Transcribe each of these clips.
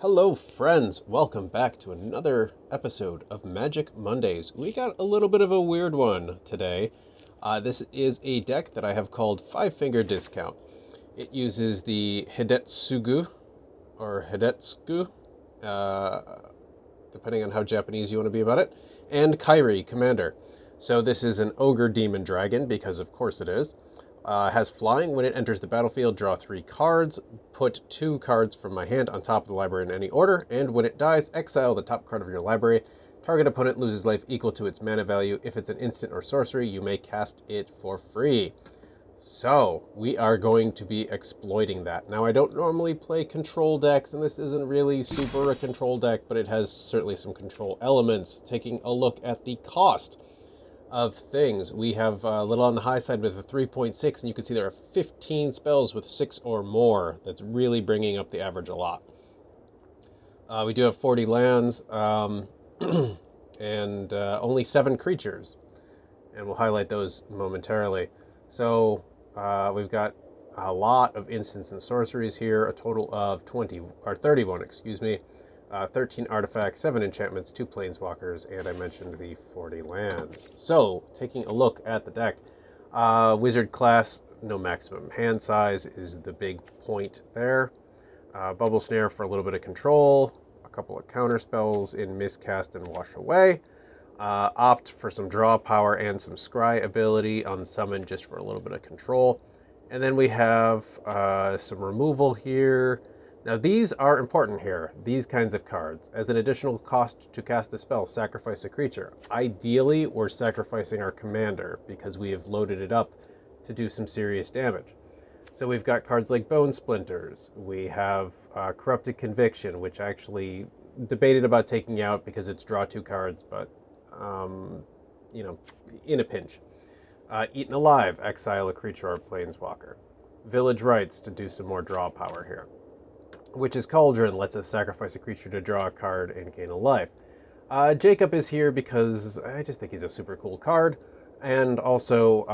Hello, friends. Welcome back to another episode of Magic Mondays. We got a little bit of a weird one today. This is a deck that I have called Five Finger Discount. It uses the Hidetsugu, or Hidetsugu, uh, depending on how Japanese you want to be about it, and Kairi, Commander. So this is an Ogre Demon Dragon, because of course it is. Has flying. When it enters the battlefield, draw 3 cards. Put 2 cards from my hand on top of the library in any order. And when it dies, exile the top card of your library. Target opponent loses life equal to its mana value. If it's an instant or sorcery, you may cast it for free. So, we are going to be exploiting that. Now, I don't normally play control decks, and this isn't really super a control deck, but it has certainly some control elements. Taking a look at the cost of things. We have a little on the high side with a 3.6, and you can see there are 15 spells with 6 or more. That's really bringing up the average a lot. We do have 40 lands, and only 7 creatures, and we'll highlight those momentarily. So we've got a lot of instants and sorceries here, a total of 31, 13 artifacts, 7 enchantments, 2 planeswalkers, and I mentioned the 40 lands. So, taking a look at the deck, wizard class, no maximum hand size is the big point there. Bubble Snare for a little bit of control, a couple of counter spells in Miscast and Wash Away. Opt for some draw power and some scry ability on summon just for a little bit of control. And then we have some removal here. Now these are important here, these kinds of cards. As an additional cost to cast the spell, sacrifice a creature. Ideally, we're sacrificing our commander because we have loaded it up to do some serious damage. So we've got cards like Bone Splinters. We have Corrupted Conviction, which actually debated about taking out because it's draw 2 cards, but, in a pinch. Eaten Alive, exile a creature or planeswalker. Village Rites to do some more draw power here. Witch's Cauldron lets us sacrifice a creature to draw a card and gain a life. Jacob is here because I just think he's a super cool card. And also,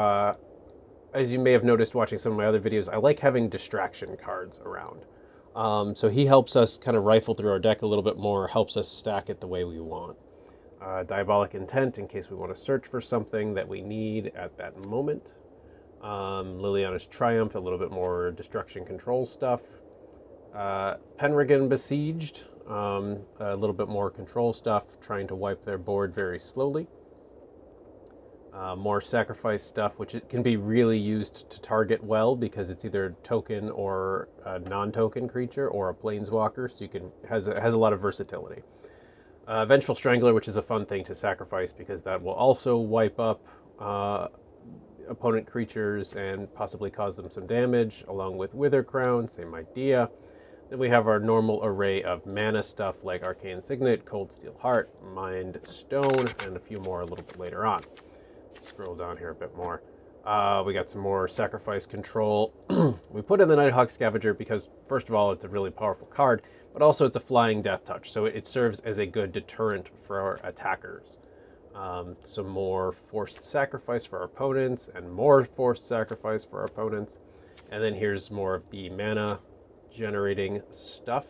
as you may have noticed watching some of my other videos, I like having distraction cards around. So he helps us kind of rifle through our deck a little bit more, helps us stack it the way we want. Diabolic Intent in case we want to search for something that we need at that moment. Liliana's Triumph, a little bit more destruction control stuff. Penregan Besieged, a little bit more control stuff, trying to wipe their board very slowly. More sacrifice stuff, which it can be really used to target well because it's either token or a non-token creature or a planeswalker, so you can has a lot of versatility. Vengeful Strangler, which is a fun thing to sacrifice because that will also wipe up opponent creatures and possibly cause them some damage, along with Wither Crown, same idea. Then we have our normal array of mana stuff like Arcane Signet, Cold Steel Heart, Mind Stone, and a few more a little bit later on. Scroll down here a bit more. We got some more sacrifice control. We put in the Nighthawk Scavenger because, first of all, it's a really powerful card, but also it's a flying death touch, so it serves as a good deterrent for our attackers. Some more forced sacrifice for our opponents, and more forced sacrifice for our opponents. And then here's more of the mana generating stuff,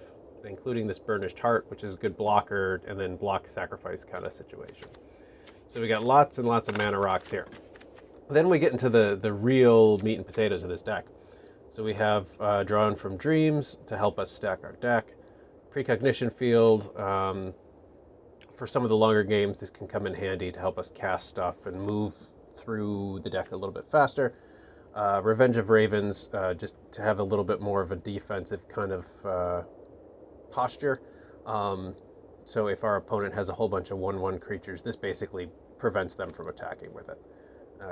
including this Burnished Heart, which is a good blocker, and then block sacrifice kind of situation. So we got lots and lots of mana rocks here. Then we get into the real meat and potatoes of this deck. So we have Drawn from Dreams to help us stack our deck. Precognition Field. For some of the longer games, this can come in handy to help us cast stuff and move through the deck a little bit faster. Revenge of Ravens, just to have a little bit more of a defensive kind of posture. So if our opponent has a whole bunch of 1/1 creatures, this basically prevents them from attacking with it.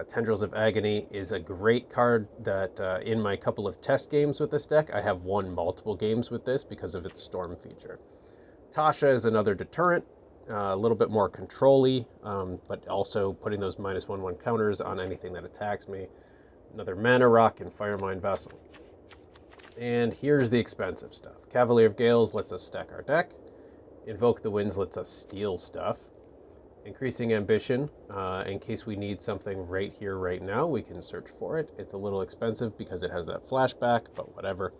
Tendrils of Agony is a great card that in my couple of test games with this deck, I have won multiple games with this because of its Storm feature. Tasha is another deterrent, a little bit more control-y, but also putting those -1/1 counters on anything that attacks me. Another Mana Rock and Firemind Vessel. And here's the expensive stuff. Cavalier of Gales lets us stack our deck. Invoke the Winds lets us steal stuff. Increasing Ambition, in case we need something right here, right now, we can search for it. It's a little expensive because it has that flashback, but whatever.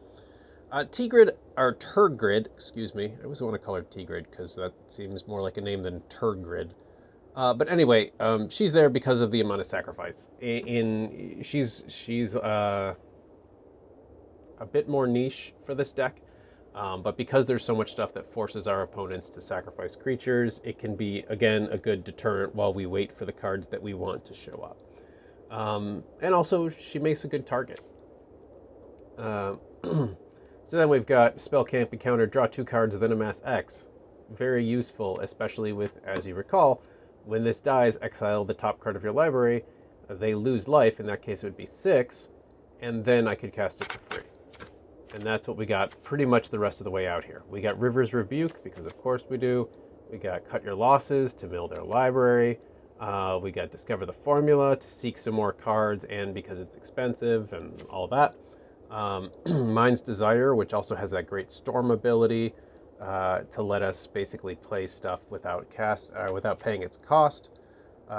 T-Grid, or Turgrid, excuse me. I always want to call her T-Grid because that seems more like a name than Turgrid. But anyway, she's there because of the amount of sacrifice. She's a bit more niche for this deck, but because there's so much stuff that forces our opponents to sacrifice creatures, it can be, again, a good deterrent while we wait for the cards that we want to show up. And also, she makes a good target. So then we've got spell can't be countered, draw 2 cards, then amass X. Very useful, especially with, as you recall, when this dies, exile the top card of your library. They lose life, in that case it would be 6, and then I could cast it for free. And that's what we got pretty much the rest of the way out here. We got River's Rebuke, because of course we do. We got Cut Your Losses to mill their library. We got Discover the Formula to seek some more cards, and because it's expensive and all that. Mind's Desire, which also has that great Storm ability to let us basically play stuff without paying its cost.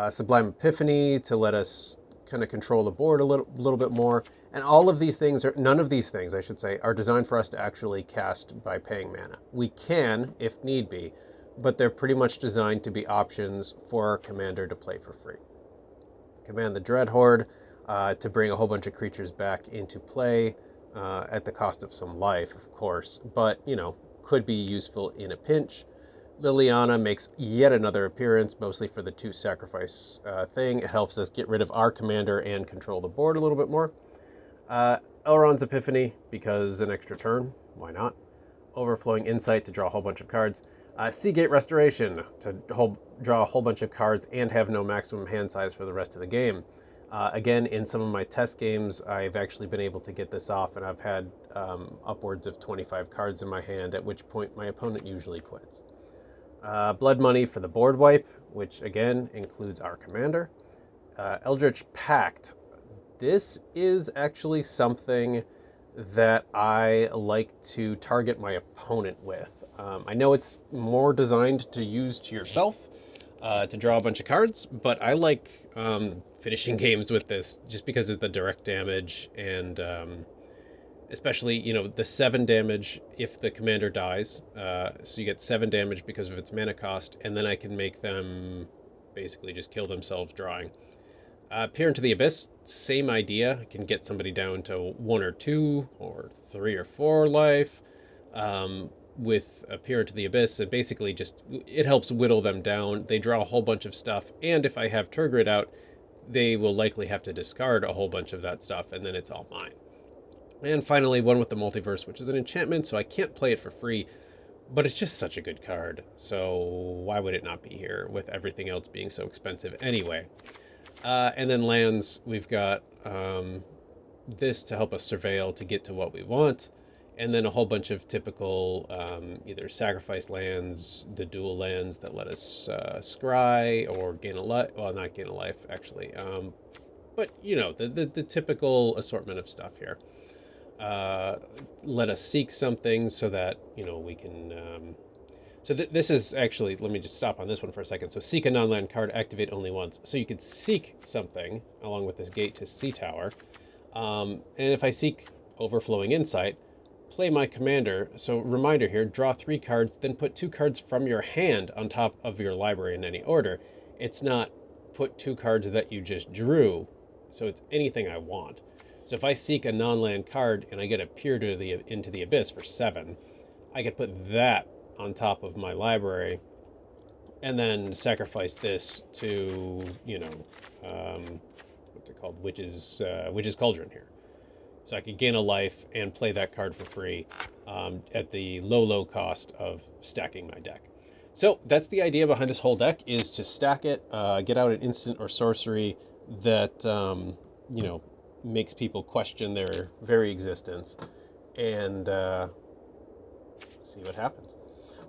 Sublime Epiphany to let us kind of control the board a little bit more. And all of these things, none of these things, I should say, are designed for us to actually cast by paying mana. We can, if need be, but they're pretty much designed to be options for our commander to play for free. Command the Dreadhorde to bring a whole bunch of creatures back into play at the cost of some life, of course, but, could be useful in a pinch. Liliana makes yet another appearance, mostly for the 2 sacrifice thing. It helps us get rid of our commander and control the board a little bit more. Elrond's Epiphany, because an extra turn, why not? Overflowing Insight to draw a whole bunch of cards. Seagate Restoration to draw a whole bunch of cards and have no maximum hand size for the rest of the game. Again, in some of my test games, I've actually been able to get this off, and I've had upwards of 25 cards in my hand, at which point my opponent usually quits. Blood Money for the board wipe, which again includes our commander. Eldritch Pact. This is actually something that I like to target my opponent with. I know it's more designed to use to yourself, to draw a bunch of cards, but I like finishing games with this just because of the direct damage and especially, the 7 damage if the commander dies. So you get 7 damage because of its mana cost, and then I can make them basically just kill themselves drawing. Peer into the Abyss, same idea. I can get somebody down to 1 or 2 or 3 or 4 life with a Peer into the Abyss. And basically just, it helps whittle them down. They draw a whole bunch of stuff, and if I have Turgrid out, they will likely have to discard a whole bunch of that stuff, and then it's all mine. And finally, one with the Multiverse, which is an enchantment, so I can't play it for free, but it's just such a good card. So why would it not be here with everything else being so expensive anyway? And then lands, we've got this to help us surveil to get to what we want, and then a whole bunch of typical either sacrifice lands, the dual lands that let us scry or gain a life. Well, not gain a life, actually. But, the typical assortment of stuff here. Let us seek something so that, we can... So this is actually, let me just stop on this one for a second. So seek a non-land card, activate only once. So you could seek something along with this Gate to Sea Tower. And if I seek Overflowing Insight, play my commander. So reminder here, draw 3 cards, then put 2 cards from your hand on top of your library in any order. It's not put 2 cards that you just drew. So it's anything I want. So if I seek a non-land card and I get a Peer into the Abyss for 7, I could put that on top of my library and then sacrifice this to, what's it called? Witch's Cauldron here. So I could gain a life and play that card for free at the low cost of stacking my deck. So that's the idea behind this whole deck, is to stack it, get out an instant or sorcery that, makes people question their very existence, and see what happens.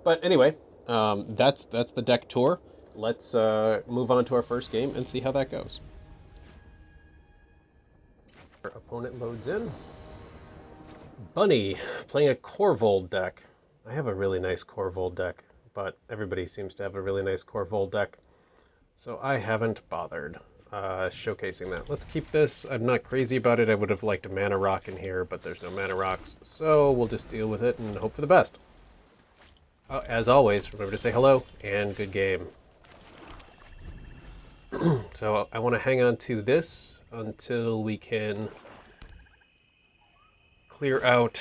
But anyway, that's the deck tour. Let's move on to our first game and see how that goes. Our opponent loads in. Bunny, playing a Corvold deck. I have a really nice Corvold deck, but everybody seems to have a really nice Corvold deck, so I haven't bothered. showcasing that. Let's keep this. I'm not crazy about it. I would have liked a mana rock in here, but there's no mana rocks, so we'll just deal with it and hope for the best. As always, remember to say hello and good game. So I want to hang on to this until we can clear out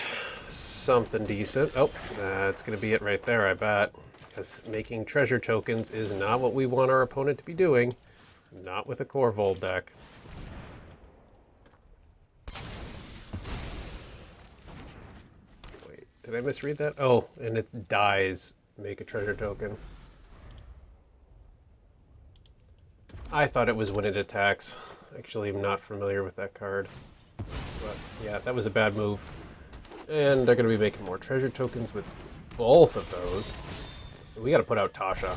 something decent. Oh, that's going to be it right there, I bet. Because making treasure tokens is not what we want our opponent to be doing. Not with a Corvold deck. Wait, did I misread that? Oh, and it dies. Make a treasure token. I thought it was when it attacks. Actually, I'm not familiar with that card. But yeah, that was a bad move. And they're going to be making more treasure tokens with both of those. So we got to put out Tasha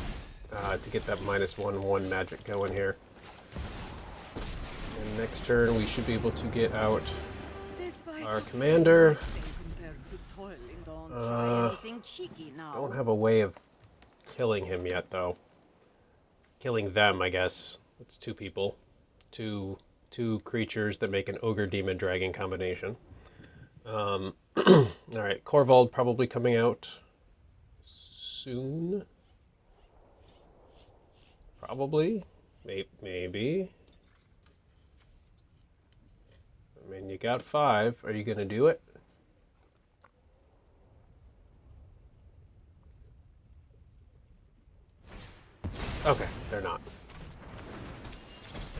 to get that -1/1 magic going here. And next turn we should be able to get out our commander. Don't have a way of killing him yet, though. Killing them, I guess. It's two people. Two creatures that make an ogre demon dragon combination. Alright, Corvold probably coming out soon. Probably. Maybe. I mean, you got 5. Are you going to do it? Okay, they're not.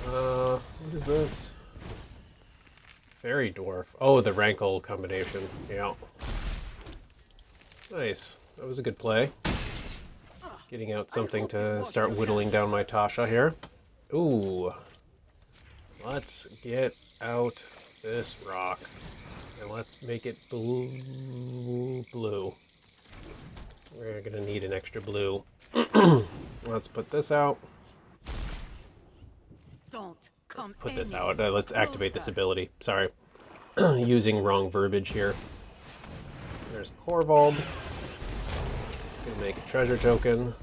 What is this? Fairy Dwarf. Oh, the Rankle combination. Yeah. Nice. That was a good play. Getting out something to start whittling down my Tasha here. Ooh. Let's get out this rock. And let's make it blue. We're going to need an extra blue. Let's put this out. Put this out. Let's activate this ability. Sorry. Using wrong verbiage here. There's Corvold. Gonna make a treasure token.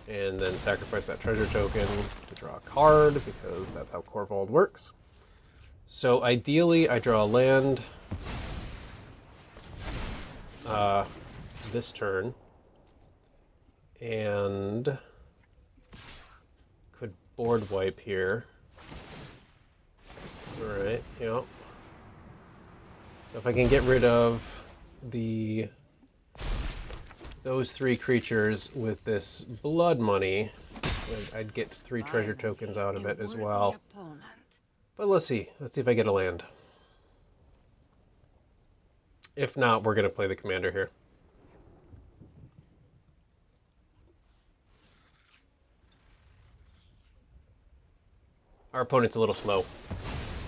And then sacrifice that treasure token to draw a card, because that's how Corvold works. So ideally, I draw a land this turn. And could board wipe here. Alright, yeah. So if I can get rid of those 3 creatures with this blood money, I'd get 3 treasure tokens out of it as well. But let's see. Let's see if I get a land. If not, we're going to play the commander here. Our opponent's a little slow.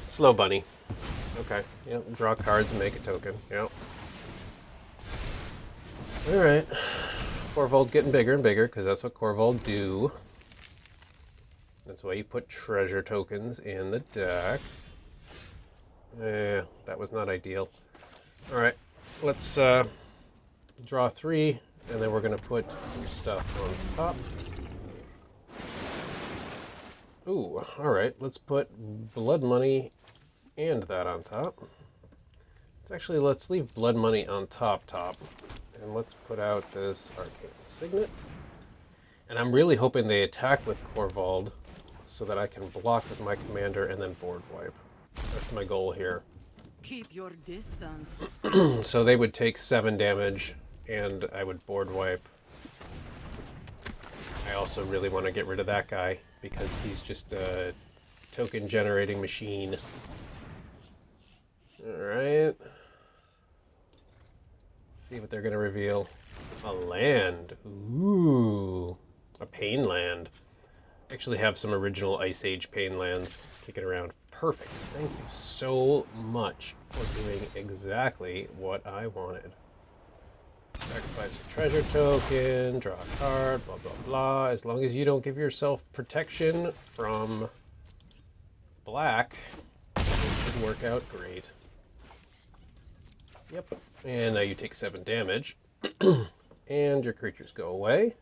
Slow bunny. Okay. Yep. Draw cards and make a token. Yep. Alright. Corvold getting bigger and bigger, because that's what Corvold do. That's why you put treasure tokens in the deck. That was not ideal. Alright. Let's draw 3, and then we're going to put some stuff on top. Ooh, alright, let's put blood money and that on top. Let's leave blood money on top. And let's put out this arcane signet. And I'm really hoping they attack with Corvold so that I can block with my commander and then board wipe. That's my goal here. Keep your distance. So they would take 7 damage and I would board wipe. I also really want to get rid of that guy, because he's just a token generating machine. Alright. See what they're going to reveal. A land. Ooh. A pain land. Actually have some original Ice Age pain lands kicking around. Perfect. Thank you so much for doing exactly what I wanted. Sacrifice a treasure token, draw a card, blah, blah, blah. As long as you don't give yourself protection from black, it should work out great. Yep. And now you take 7 damage. And your creatures go away.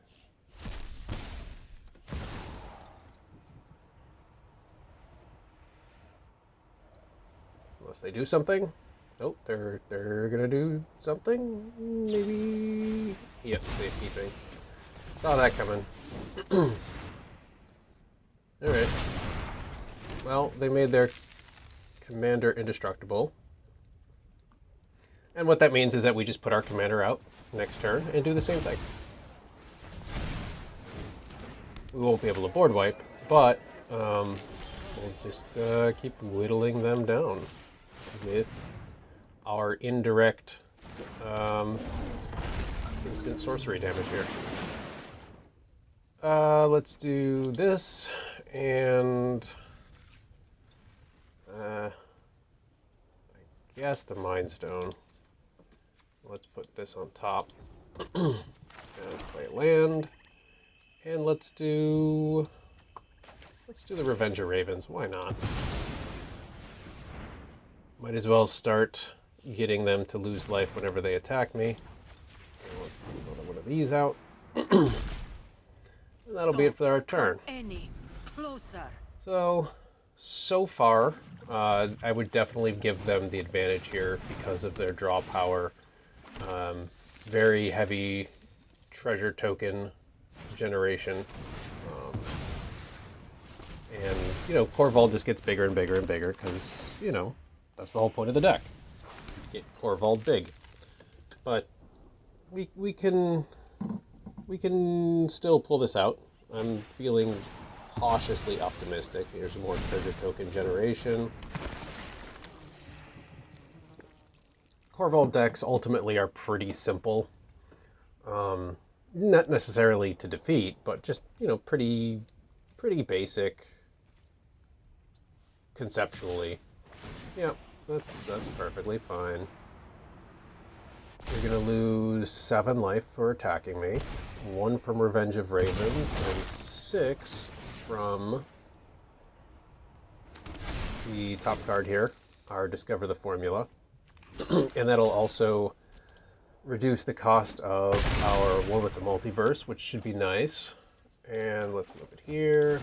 Unless they do something. Nope, they're gonna do something. Maybe. Yep, safekeeping. Saw that coming. All right. Well, they made their commander indestructible. And what that means is that we just put our commander out next turn and do the same thing. We won't be able to board wipe, but we'll just keep whittling them down with our indirect instant sorcery damage here. Let's do this, and I guess the Mind Stone. Let's put this on top. Let's play land, and let's do the Revenge of Ravens. Why not? Might as well start getting them to lose life whenever they attack me. Okay, let's put another one of these out. And that'll be it for our turn. So far, I would definitely give them the advantage here because of their draw power. Very heavy treasure token generation. And, you know, Corval just gets bigger and bigger and bigger because, you know, that's the whole point of the deck. Get Corval big. But we can still pull this out. I'm feeling cautiously optimistic. Here's more treasure token generation. Corval decks ultimately are pretty simple. Not necessarily to defeat, but just, you know, pretty basic conceptually. Yeah, that's perfectly fine. You're gonna lose 7 life for attacking me, 1 from Revenge of Ravens, and 6 from the top card here, our Discover the Formula. And that'll also reduce the cost of our War with the Multiverse, which should be nice. And let's move it here.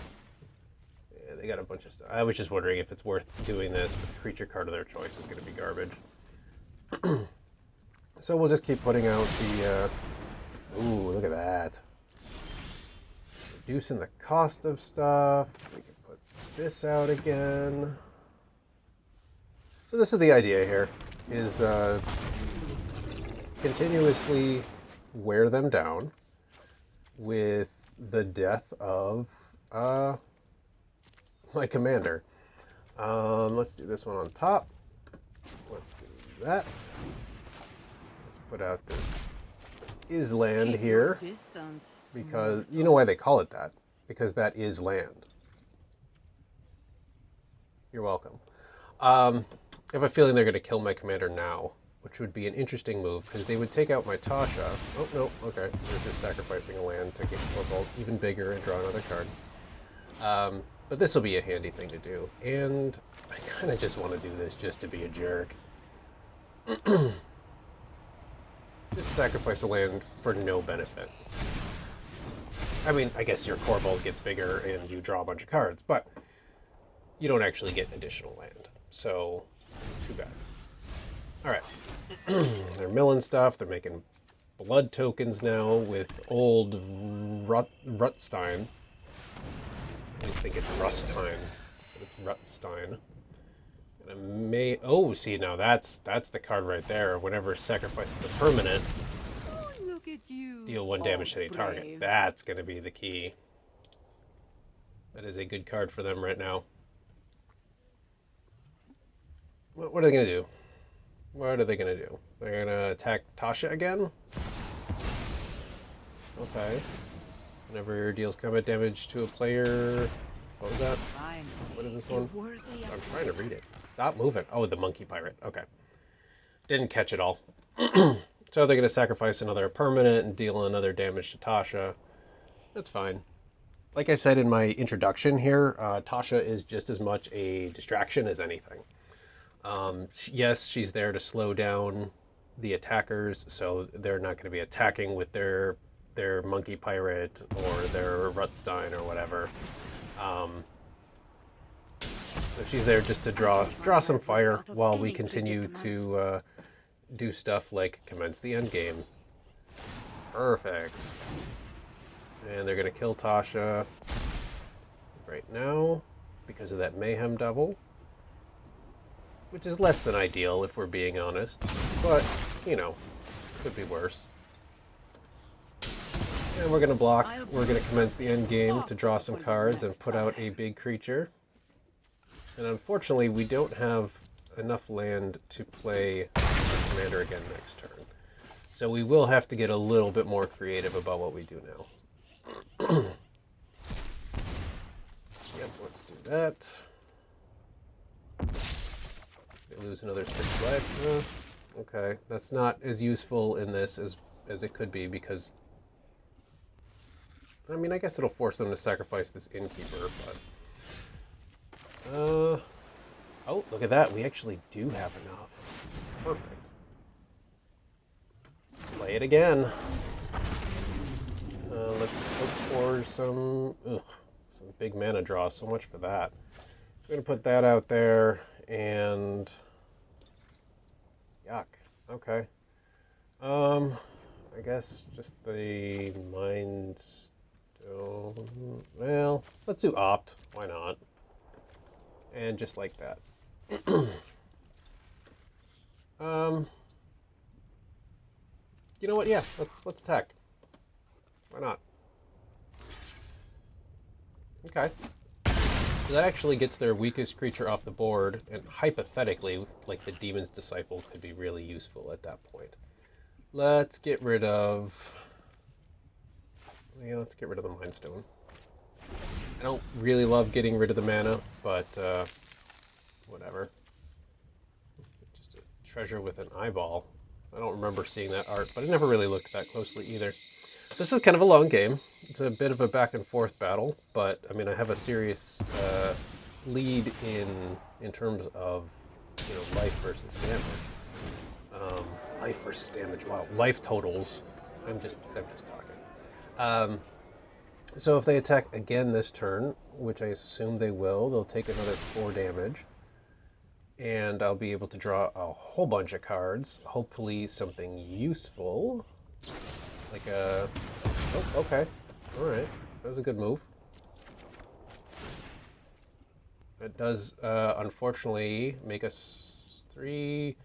Yeah, they got a bunch of stuff. I was just wondering if it's worth doing this, but the creature card of their choice is going to be garbage. So we'll just keep putting out the... ooh, look at that. Reducing the cost of stuff. We can put this out again. So this is the idea here, is continuously wear them down with the death of my commander. Let's do this one on top. Let's do that. Let's put out this is land here, because you know why they call it that, because that is land. You're welcome. I have a feeling they're going to kill my commander now, which would be an interesting move, because they would take out my Tasha. Oh, no, okay. They're just sacrificing a land to get Corval even bigger and draw another card. But this will be a handy thing to do. And I kind of just want to do this just to be a jerk. Just sacrifice a land for no benefit. I mean, I guess your Corval gets bigger and you draw a bunch of cards, but you don't actually get additional land. So, too bad. Alright. They're milling stuff. They're making blood tokens now with old Rutstein. I just think it's Rustine, but it's Rutstein. And I may... oh, see, now that's the card right there. Whenever sacrifices a permanent, Look at you, deal 1 damage to any target. That's going to be the key. That is a good card for them right now. What are they going to do? What are they going to do? They're going to attack Tasha again? Okay. Whenever deals combat damage to a player... what was that? What is this one? I'm trying to read it. Stop moving. Oh, the monkey pirate. Okay. Didn't catch it all. So they're going to sacrifice another permanent and deal another damage to Tasha. That's fine. Like I said in my introduction here, Tasha is just as much a distraction as anything. Yes, she's there to slow down the attackers, so they're not going to be attacking with their monkey pirate or their Rutstein or whatever. So she's there just to draw some fire while we continue to do stuff like commence the end game. Perfect. And they're gonna kill Tasha right now because of that mayhem double, which is less than ideal if we're being honest, but you know, could be worse. And we're gonna block. We're gonna commence the end game to draw some cards and put out a big creature. And unfortunately, we don't have enough land to play the commander again next turn. So we will have to get a little bit more creative about what we do now. Yep, let's do that. They lose another 6 life. Okay, that's not as useful in this as it could be because... I mean, I guess it'll force them to sacrifice this innkeeper, but... Oh, look at that. We actually do have enough. Perfect. Let's play it again. Let's hope for some big mana draw. So much for that. We're going to put that out there, and... Yuck. Okay. I guess just the Mind Stone... Well, let's do Opt. Why not? And just like that. You know what? Yeah, let's attack. Why not? Okay. So that actually gets their weakest creature off the board, and hypothetically, like the Demon's Disciple could be really useful at that point. Let's get rid of... Yeah, let's get rid of the Mind Stone. I don't really love getting rid of the mana, but whatever. Just a treasure with an eyeball. I don't remember seeing that art, but I never really looked that closely either. So this is kind of a long game. It's a bit of a back and forth battle, but I mean I have a serious lead in terms of, you know, life versus damage. Life versus damage. Wow, life totals. I'm just talking. So if they attack again this turn, which I assume they will, they'll take another 4 damage. And I'll be able to draw a whole bunch of cards. Hopefully something useful. Like a... Oh, okay. Alright. That was a good move. It does, unfortunately, make us 3...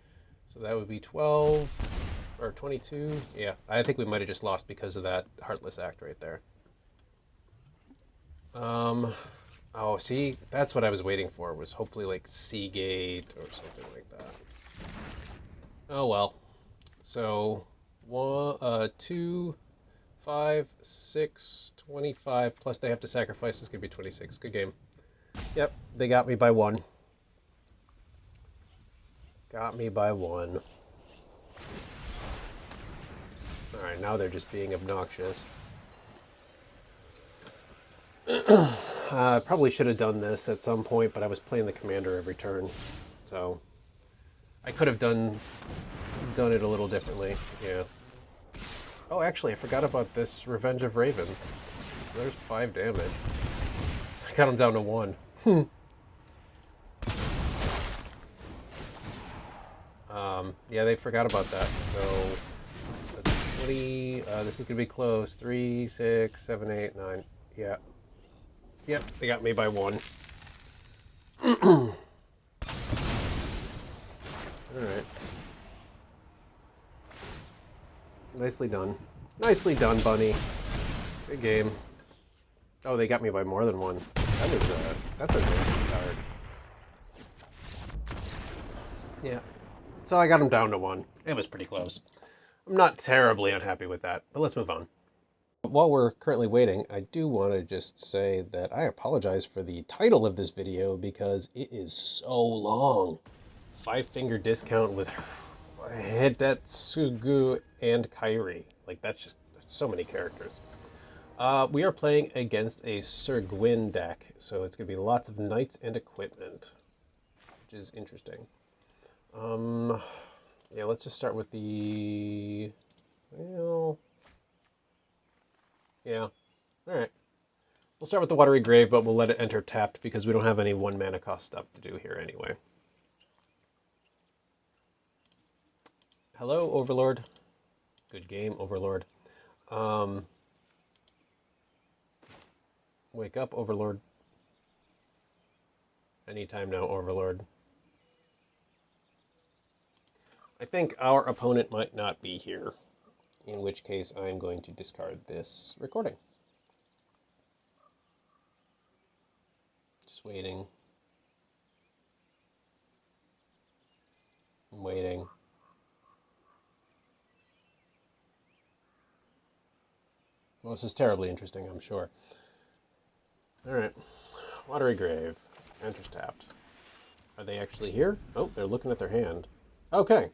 So that would be 12... Or 22. Yeah, I think we might have just lost because of that Heartless Act right there. Oh, see, that's what I was waiting for, was hopefully like Seagate or something like that. Oh well. So, 2, 5, 6, 25, plus they have to sacrifice, this could be 26. Good game. Yep, they got me by 1. Got me by 1. Alright, now they're just being obnoxious. Probably should have done this at some point, but I was playing the commander every turn, so I could have done it a little differently. Yeah. Oh, actually, I forgot about this Revenge of Raven. There's 5 damage. I got him down to 1. Yeah, they forgot about that. So that's 20. This is gonna be close. 3, 6, 7, 8, 9. Yeah. Yep, they got me by 1. Alright. Nicely done. Nicely done, Bunny. Good game. Oh, they got me by more than 1. That was, that's a nasty card. Yeah. So I got him down to 1. It was pretty close. I'm not terribly unhappy with that, but let's move on. While we're currently waiting, I do want to just say that I apologize for the title of this video because it is so long. 5-finger discount with Hidetsugu and Kairi. Like, that's so many characters. We are playing against a Sir Gwyn deck, so it's going to be lots of knights and equipment, which is interesting. Yeah, let's just start with the... Well... Yeah. Alright. We'll start with the Watery Grave, but we'll let it enter tapped because we don't have any 1 mana cost stuff to do here anyway. Hello, Overlord. Good game, Overlord. Wake up, Overlord. Anytime now, Overlord. I think our opponent might not be here, in which case I'm going to discard this recording. Just waiting. I'm waiting. Well, this is terribly interesting, I'm sure. Alright. Watery Grave. Enters tapped. Are they actually here? Oh, they're looking at their hand. Okay.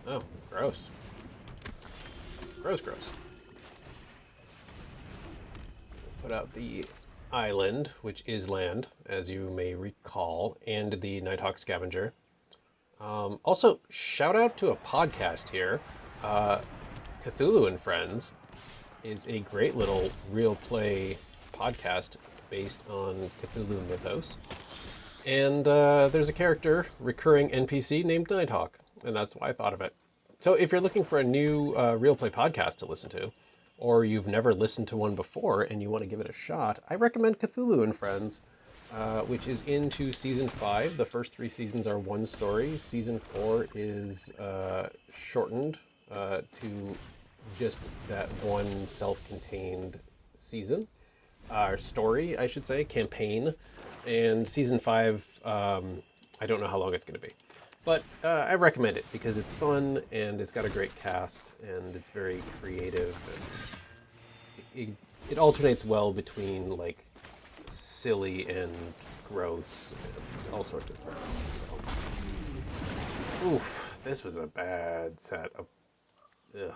Oh, gross. Gross, gross. Put out the island, which is land, as you may recall, and the Nighthawk Scavenger. Also, shout out to a podcast here. Cthulhu and Friends is a great little real play podcast based on Cthulhu mythos. And there's a character, recurring NPC named Nighthawk, and that's why I thought of it. So if you're looking for a new real play podcast to listen to, or you've never listened to one before and you want to give it a shot, I recommend Cthulhu and Friends, which is into season 5. The first 3 seasons are one story. Season 4 is shortened to just that one self-contained season, or story, I should say, campaign. And season 5, I don't know how long it's going to be. But I recommend it because it's fun and it's got a great cast and it's very creative. And it alternates well between like silly and gross and all sorts of things. So, oof, this was a bad set of. Ugh.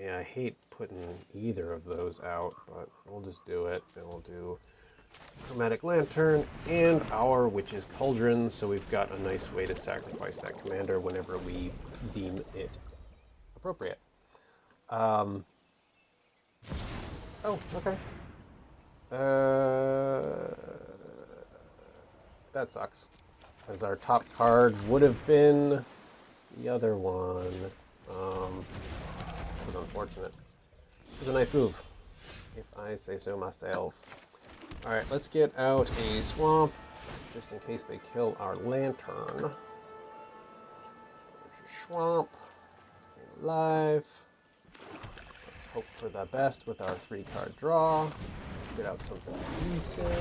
Yeah, I hate putting either of those out, but we'll just do it, and we'll do Chromatic Lantern and our Witch's Cauldron, so we've got a nice way to sacrifice that commander whenever we deem it appropriate. Oh, okay. That sucks, because our top card would have been the other one. It was unfortunate. It was a nice move, if I say so myself. Alright, let's get out a swamp, just in case they kill our lantern. There's a swamp. Let's get alive. Let's hope for the best with our 3-card draw. Let's get out something decent.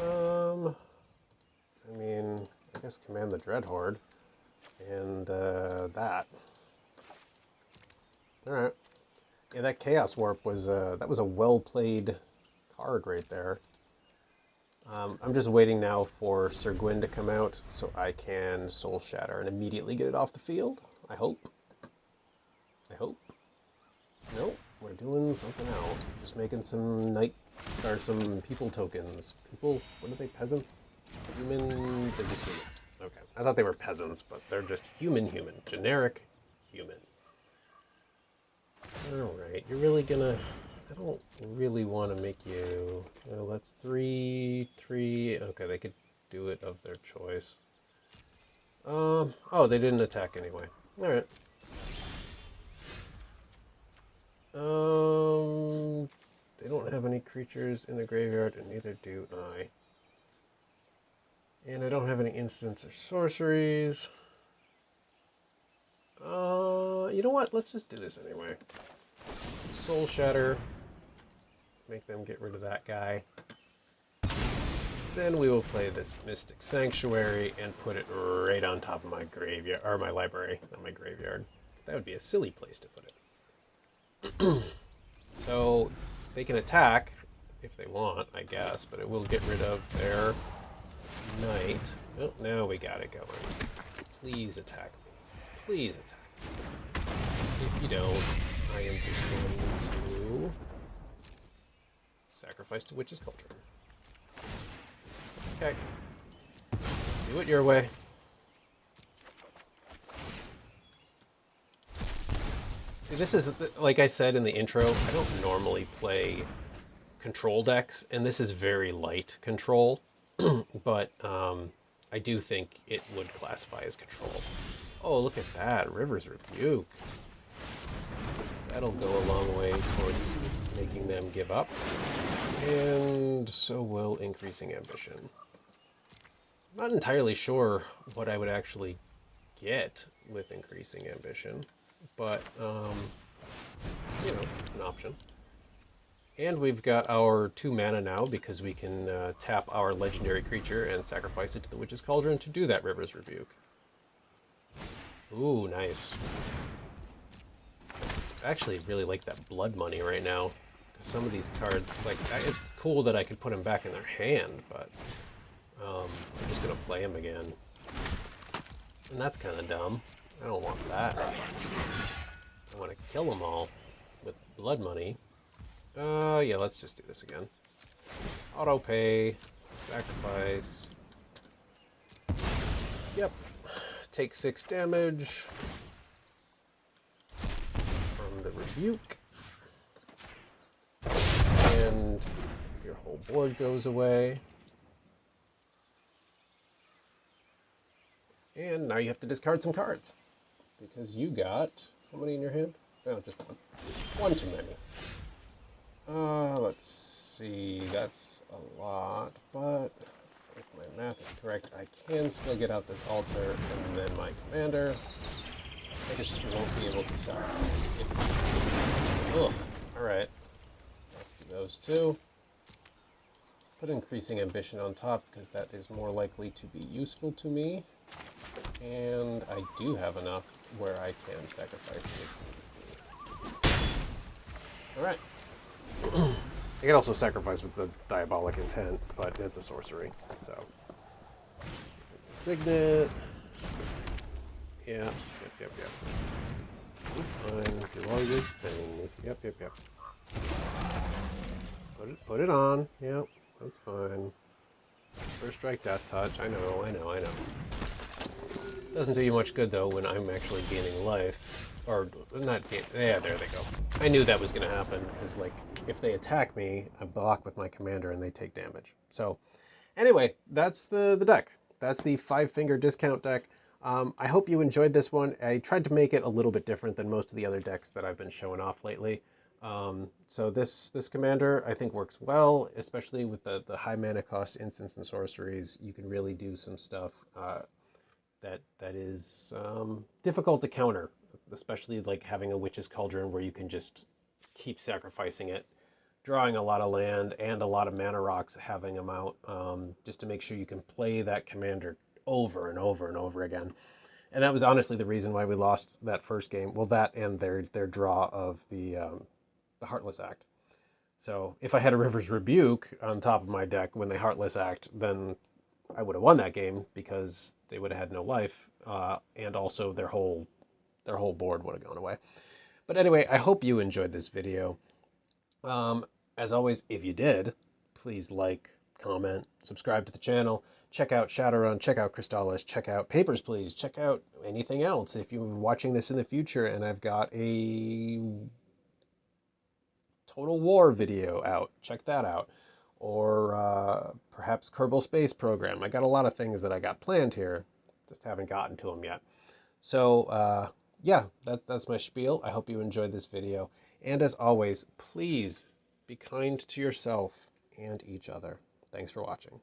I mean, I guess command the Dreadhorde. And that. Alright. Yeah, that Chaos Warp was that was a well-played card right there. I'm just waiting now for Sir Gwyn to come out so I can Soul Shatter and immediately get it off the field. I hope. Nope, we're doing something else. We're just making some some people tokens. People, what are they, peasants? They're just humans. Okay, I thought they were peasants, but they're just human. Generic human. Alright, you're really gonna... I don't really want to make you... Well, that's 3... Okay, they could do it of their choice. Oh, they didn't attack anyway. Alright. They don't have any creatures in the graveyard, and neither do I. And I don't have any instants or sorceries. You know what? Let's just do this anyway. Soul Shatter. Make them get rid of that guy. Then we will play this Mystic Sanctuary and put it right on top of my graveyard, or my library, not my graveyard. That would be a silly place to put it. So they can attack if they want, I guess, but it will get rid of their knight. Oh, now we got it going. Please attack me. Please attack me. If you don't, I am just going to sacrifice to Witch's Cauldron. Okay. Do it your way. This is, like I said in the intro, I don't normally play control decks, and this is very light control, but I do think it would classify as control. Oh, look at that, River's Rebuke. That'll go a long way towards making them give up, and so will increasing ambition. Not entirely sure what I would actually get with increasing ambition, but you know, it's an option. And we've got our 2 mana now because we can tap our legendary creature and sacrifice it to the Witch's Cauldron to do that River's Rebuke. Ooh, nice. I actually really like that blood money right now. Some of these cards, like, it's cool that I could put them back in their hand, but I'm just going to play them again. And that's kind of dumb. I don't want that. I want to kill them all with blood money. Yeah, let's just do this again. Auto pay, sacrifice. Yep. Take 6 damage from the rebuke. And your whole board goes away. And now you have to discard some cards. Because you got, how many in your hand? No, just one. One too many. Let's see, that's a lot, but if my math is correct, I can still get out this altar and then my commander. I just won't be able to sacrifice it. Ugh, alright. Let's do those two. Put increasing ambition on top because that is more likely to be useful to me. And I do have enough where I can sacrifice it. Alright. I can also sacrifice with the Diabolic Intent, but it's a sorcery, so. It's a Signet. Yeah, yep. Fine, do all your things. Yep. Put it on. Yep, that's fine. First strike, death touch. I know. Doesn't do you much good though when I'm actually gaining life. Or not gain. Yeah, there they go. I knew that was going to happen because, like, if they attack me, I block with my commander and they take damage. So, anyway, that's the deck. That's the 5-finger discount deck. I hope you enjoyed this one. I tried to make it a little bit different than most of the other decks that I've been showing off lately. So this commander I think works well, especially with the high mana cost instants and sorceries. You can really do some stuff that is difficult to counter, especially like having a Witch's Cauldron where you can just keep sacrificing it, drawing a lot of land and a lot of mana rocks, having them out, just to make sure you can play that commander over and over again. And that was honestly the reason why we lost that first game. Well, that and their draw of the Heartless Act. So if I had a River's Rebuke on top of my deck when they Heartless Act, then I would have won that game because they would have had no life, and also their whole board would have gone away. But anyway, I hope you enjoyed this video. As always, if you did, please like, comment, subscribe to the channel, check out Shadowrun, check out Crystallis, check out Papers, Please, check out anything else. If you're watching this in the future and I've got a Total War video out, check that out. Or perhaps Kerbal Space Program. I got a lot of things that I got planned here, just haven't gotten to them yet. So yeah, that's my spiel. I hope you enjoyed this video. And as always, please be kind to yourself and each other. Thanks for watching.